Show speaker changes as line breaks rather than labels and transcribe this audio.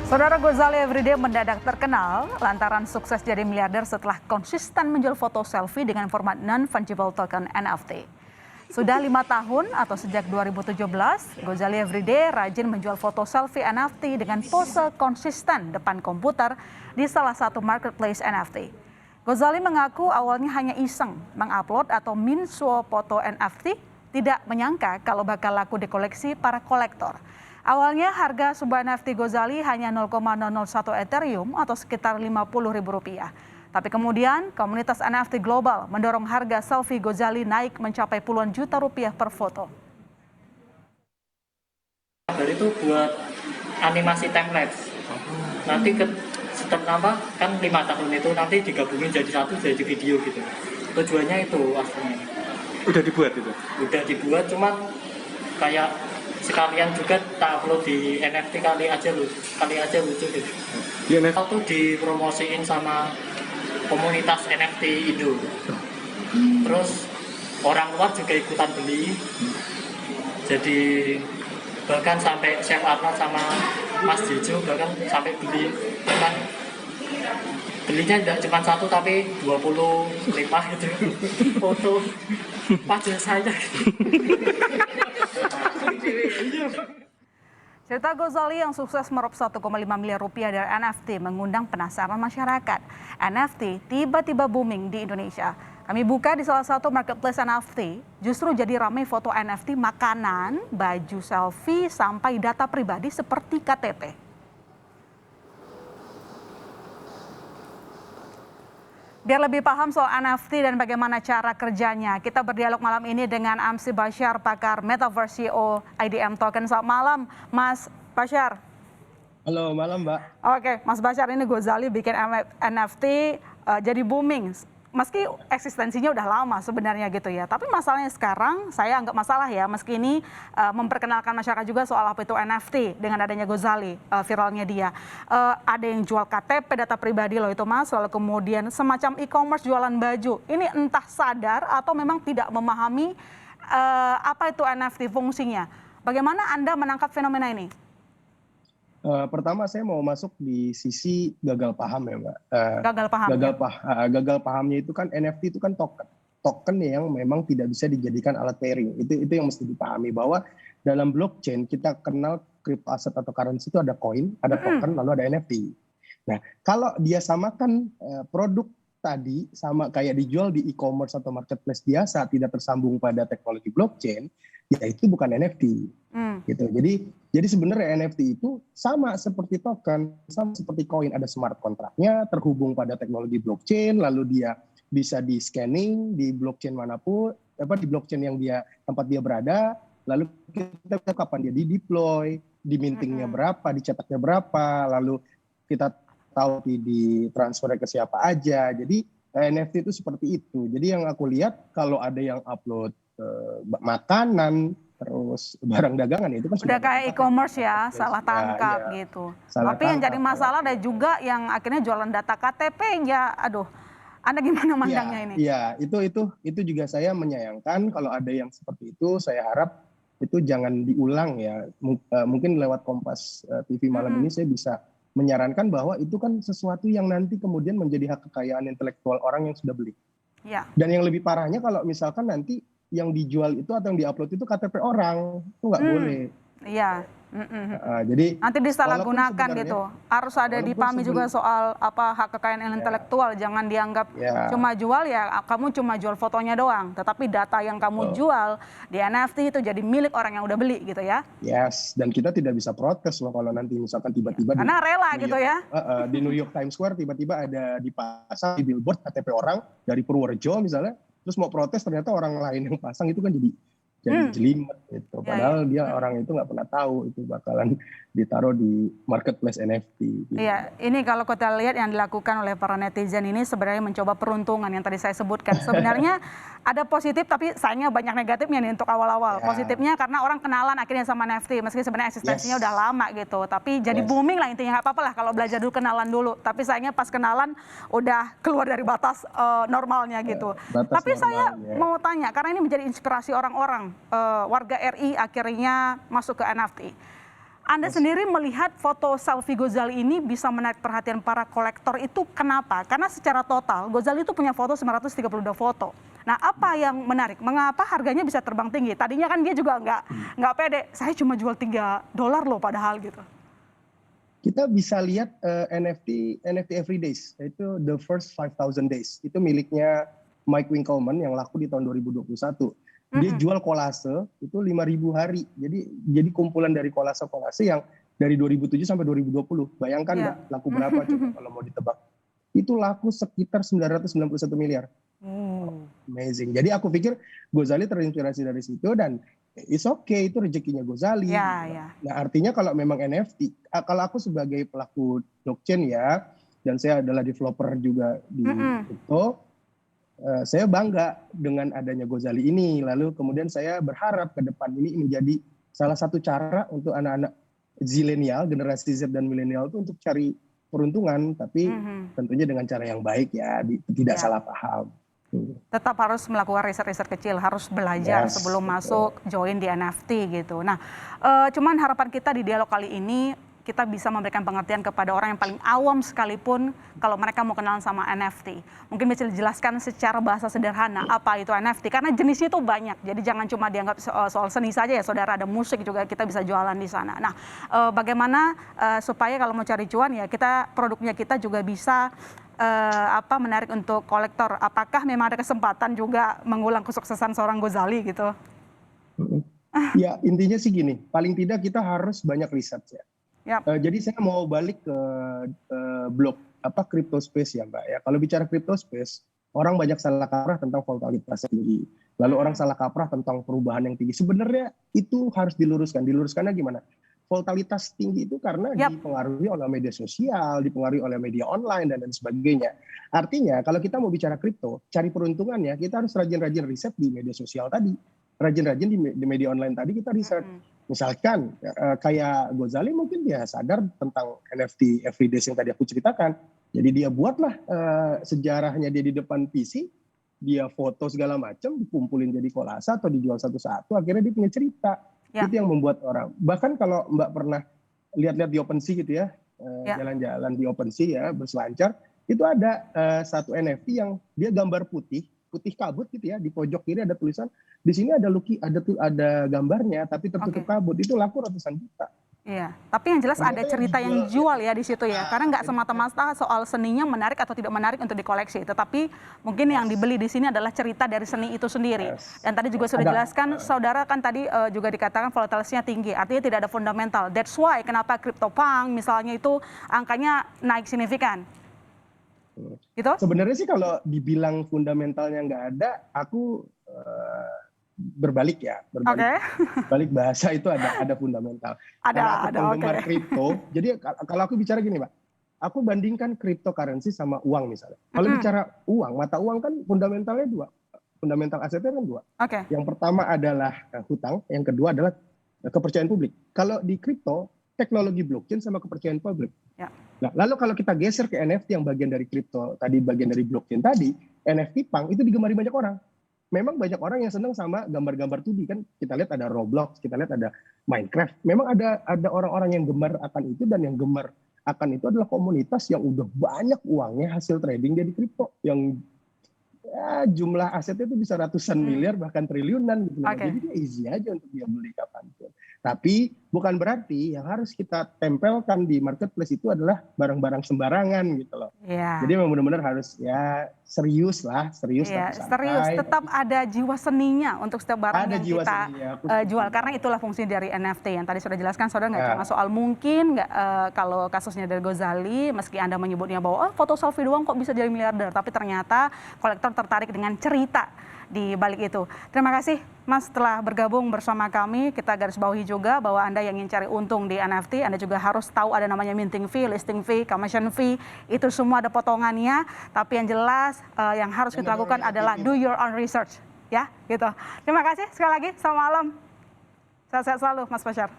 Saudara Gozali Everyday mendadak terkenal lantaran sukses jadi miliarder setelah konsisten menjual foto selfie dengan format non-fungible token NFT. Sudah 5 tahun atau sejak 2017, Gozali Everyday rajin menjual foto selfie NFT dengan pose konsisten depan komputer di salah satu marketplace NFT. Gozali mengaku awalnya hanya iseng mengupload atau minsuo foto NFT, tidak menyangka kalau bakal laku di koleksi para kolektor. Awalnya harga sebuah NFT Gozali hanya 0,001 Ethereum atau sekitar Rp50.000. Tapi kemudian komunitas NFT global mendorong harga selfie Gozali naik mencapai puluhan juta rupiah per foto.
Dari itu buat animasi timelapse. Nanti setelah kan 5 tahun itu nanti digabungin jadi satu jadi video gitu. Tujuannya itu aslinya.
Udah dibuat itu?
Udah dibuat, cuma kayak sekalian juga tak upload di NFT kali aja lucu gitu.
Di NFT
Itu dipromosiin sama komunitas NFT Indo. Terus orang luar juga ikutan beli. Jadi bahkan sampai Chef Arnold sama Mas Jejo bahkan sampai beli, bahkan belinya tidak cuma satu tapi 25 itu foto wajah saya.
Cerita Gozali yang sukses meraup 1,5 miliar rupiah dari NFT mengundang penasaran masyarakat. NFT tiba-tiba booming di Indonesia. Kami buka di salah satu marketplace NFT, justru jadi ramai foto NFT makanan, baju selfie, sampai data pribadi seperti KTP. Biar lebih paham soal NFT dan bagaimana cara kerjanya, kita berdialog malam ini dengan Amsi Bashar, pakar Metaverse CEO IDM Token. Selamat malam, Mas Bashar.
Halo, malam Mbak.
Oke, Mas Bashar, ini Gozali bikin NFT jadi booming. Meski eksistensinya udah lama sebenarnya gitu ya. Tapi masalahnya sekarang, saya anggap masalah ya, meski ini memperkenalkan masyarakat juga soal apa itu NFT dengan adanya Gozali, viralnya dia. Ada yang jual KTP, data pribadi loh itu Mas, lalu kemudian semacam e-commerce jualan baju. Ini entah sadar atau memang tidak memahami apa itu NFT fungsinya. Bagaimana Anda menangkap fenomena ini?
Pertama saya mau masuk di sisi gagal paham ya Mbak.
Gagal paham.
Gagal pahamnya itu kan NFT itu kan token yang memang tidak bisa dijadikan alat pairing. Itu yang mesti dipahami bahwa dalam blockchain kita kenal crypto aset atau currency itu ada koin, ada token, lalu ada NFT. Nah kalau dia samakan produk tadi sama kayak dijual di e-commerce atau marketplace biasa tidak tersambung pada teknologi blockchain, ya itu bukan NFT. Gitu. Jadi sebenarnya NFT itu sama seperti token, sama seperti koin, ada smart kontraknya terhubung pada teknologi blockchain, lalu dia bisa di scanning di blockchain manapun, di blockchain yang tempat dia berada, lalu kita tahu kapan dia di deploy, di mintingnya berapa, dicetaknya berapa, lalu kita tahu di transfer ke siapa aja. Jadi NFT itu seperti itu. Jadi yang aku lihat kalau ada yang upload makanan terus barang dagangan itu kan
udah kayak e-commerce ya, salah tangkap
ya,
gitu.
Salah
Tapi yang jadi masalah ada juga yang akhirnya jualan data KTP ya, aduh. Anda gimana mandangnya ini?
Iya, itu juga saya menyayangkan kalau ada yang seperti itu. Saya harap itu jangan diulang ya. Mungkin lewat Kompas TV malam ini saya bisa menyarankan bahwa itu kan sesuatu yang nanti kemudian menjadi hak kekayaan intelektual orang yang sudah beli.
Ya.
Dan yang lebih parahnya kalau misalkan nanti yang dijual itu atau yang diupload itu KTP orang, itu nggak boleh.
Iya.
Jadi
nanti disalahgunakan gitu. Harus ada dipahami juga soal apa hak kekayaan intelektual. Jangan dianggap cuma jual ya, kamu cuma jual fotonya doang. Tetapi data yang kamu jual di NFT itu jadi milik orang yang udah beli gitu ya.
Yes, dan kita tidak bisa protes loh kalau nanti misalkan tiba-tiba
karena rela gitu ya.
Di New York Times Square tiba-tiba ada dipasang di billboard KTP orang dari Purworejo misalnya, terus mau protes ternyata orang lain yang pasang, itu kan jadi jelimet gitu. Padahal dia orang itu nggak pernah tahu itu bakalan ditaruh di marketplace NFT. Gitu.
Iya, ini kalau kita lihat yang dilakukan oleh para netizen ini sebenarnya mencoba peruntungan yang tadi saya sebutkan. Sebenarnya ada positif tapi sayangnya banyak negatifnya nih untuk awal-awal. Positifnya karena orang kenalan akhirnya sama NFT, meski sebenarnya eksistensinya udah lama gitu. Tapi jadi booming lah intinya, nggak apa-apa lah kalau belajar dulu kenalan dulu. Tapi sayangnya pas kenalan udah keluar dari batas normalnya gitu. Tapi saya mau tanya, karena ini menjadi inspirasi orang-orang, warga RI akhirnya masuk ke NFT. Anda sendiri melihat foto selfie Gozali ini bisa menarik perhatian para kolektor itu kenapa? Karena secara total Gozali itu punya foto 932 foto. Nah, apa yang menarik? Mengapa harganya bisa terbang tinggi? Tadinya kan dia juga nggak pede. Saya cuma jual $3 loh padahal gitu.
Kita bisa lihat NFT Every Days, yaitu The First 5,000 Days. Itu miliknya Mike Winkelmann yang laku di tahun 2021. Dia jual kolase itu 5.000 hari. Jadi kumpulan dari kolase-kolase yang dari 2007 sampai 2020. Bayangkan nggak laku berapa coba kalau mau ditebak. Itu laku sekitar 991 miliar. Amazing. Jadi aku pikir Gozali terinspirasi dari situ dan it's okay, itu rezekinya Gozali. Nah, artinya kalau memang NFT, kalau aku sebagai pelaku blockchain ya, dan saya adalah developer juga di crypto, saya bangga dengan adanya Gozali ini. Lalu kemudian saya berharap ke depan ini menjadi salah satu cara untuk anak-anak zilenial, generasi Z dan milenial itu untuk cari peruntungan, tapi tentunya dengan cara yang baik ya, tidak salah paham.
Tetap harus melakukan riset-riset kecil, harus belajar sebelum masuk join di NFT gitu. Nah, cuman harapan kita di dialog kali ini kita bisa memberikan pengertian kepada orang yang paling awam sekalipun kalau mereka mau kenalan sama NFT. Mungkin bisa dijelaskan secara bahasa sederhana apa itu NFT, karena jenisnya itu banyak. Jadi jangan cuma dianggap soal seni saja ya saudara, ada musik juga kita bisa jualan di sana. Nah, bagaimana supaya kalau mau cari cuan ya produknya kita juga bisa menarik untuk kolektor. Apakah memang ada kesempatan juga mengulang kesuksesan seorang Gozali gitu?
Ya intinya sih gini, paling tidak kita harus banyak riset ya. Jadi saya mau balik ke blog crypto space ya Mbak ya. Kalau bicara crypto space, orang banyak salah kaprah tentang volatilitas tinggi. Lalu orang salah kaprah tentang perubahan yang tinggi. Sebenarnya itu harus diluruskan. Diluruskannya gimana? Volatilitas tinggi itu karena dipengaruhi oleh media sosial, dipengaruhi oleh media online dan lain sebagainya. Artinya kalau kita mau bicara kripto, cari peruntungannya kita harus rajin-rajin riset di media sosial tadi. Rajin-rajin di media online tadi kita riset. Misalkan kayak Gozali mungkin dia sadar tentang NFT Everyday yang tadi aku ceritakan. Jadi dia buatlah sejarahnya dia di depan PC, dia foto segala macam, dikumpulin jadi kolase atau dijual satu-satu, akhirnya dia punya cerita. Itu yang membuat orang. Bahkan kalau Mbak pernah lihat-lihat di OpenSea gitu ya, jalan-jalan di OpenSea ya, berselancar, itu ada satu NFT yang dia gambar putih kabut gitu ya, di pojok kiri ada tulisan, di sini ada ada gambarnya tapi tertutup kabut, itu laku ratusan juta.
Iya, tapi yang jelas ada cerita yang jual ya di situ ya, karena nggak semata-mata soal seninya menarik atau tidak menarik untuk dikoleksi, tetapi mungkin yang dibeli di sini adalah cerita dari seni itu sendiri. Dan tadi juga sudah dijelaskan, saudara kan tadi juga dikatakan volatilitasnya tinggi, artinya tidak ada fundamental. That's why kenapa CryptoPunk misalnya itu angkanya naik signifikan. Gitu?
Sebenarnya sih kalau dibilang fundamentalnya nggak ada, aku berbalik ya, balik bahasa itu ada fundamental. Karena aku penggemar kripto, jadi kalau aku bicara gini Pak, aku bandingkan cryptocurrency sama uang misalnya. Kalau bicara uang, mata uang kan fundamentalnya dua, fundamental asetnya kan dua. Yang pertama adalah hutang, yang kedua adalah kepercayaan publik. Kalau di kripto, teknologi blockchain sama kepercayaan publik. Nah, lalu kalau kita geser ke NFT yang bagian dari kripto tadi, bagian dari blockchain tadi, NFT Punk itu digemari banyak orang. Memang banyak orang yang senang sama gambar-gambar 2D kan. Kita lihat ada Roblox, kita lihat ada Minecraft. Memang ada orang-orang yang gemar akan itu, dan yang gemar akan itu adalah komunitas yang udah banyak uangnya hasil trading dia di kripto, yang jumlah asetnya itu bisa ratusan miliar bahkan triliunan gitu. Jadi dia easy aja untuk dia beli kapanpun. Tapi bukan berarti yang harus kita tempelkan di marketplace itu adalah barang-barang sembarangan gitu loh. Jadi memang benar-benar harus ya serius. Serius.
Tetap ada jiwa seninya untuk setiap barang yang kita jual, karena itulah fungsi dari NFT yang tadi sudah jelaskan saudara. Nggak cuma soal mungkin kalau kasusnya dari Gozali, meski Anda menyebutnya bahwa foto selfie doang kok bisa jadi miliarder, tapi ternyata kolektor tertarik dengan cerita di balik itu. Terima kasih Mas telah bergabung bersama kami. Kita garis bawahi juga bahwa Anda yang ingin cari untung di NFT, Anda juga harus tahu ada namanya minting fee, listing fee, commission fee, itu semua ada potongannya. Tapi yang jelas yang harus kita lakukan adalah do your own research, ya gitu. Terima kasih sekali lagi, selamat malam. Sehat-sehat selalu Mas Fasyar.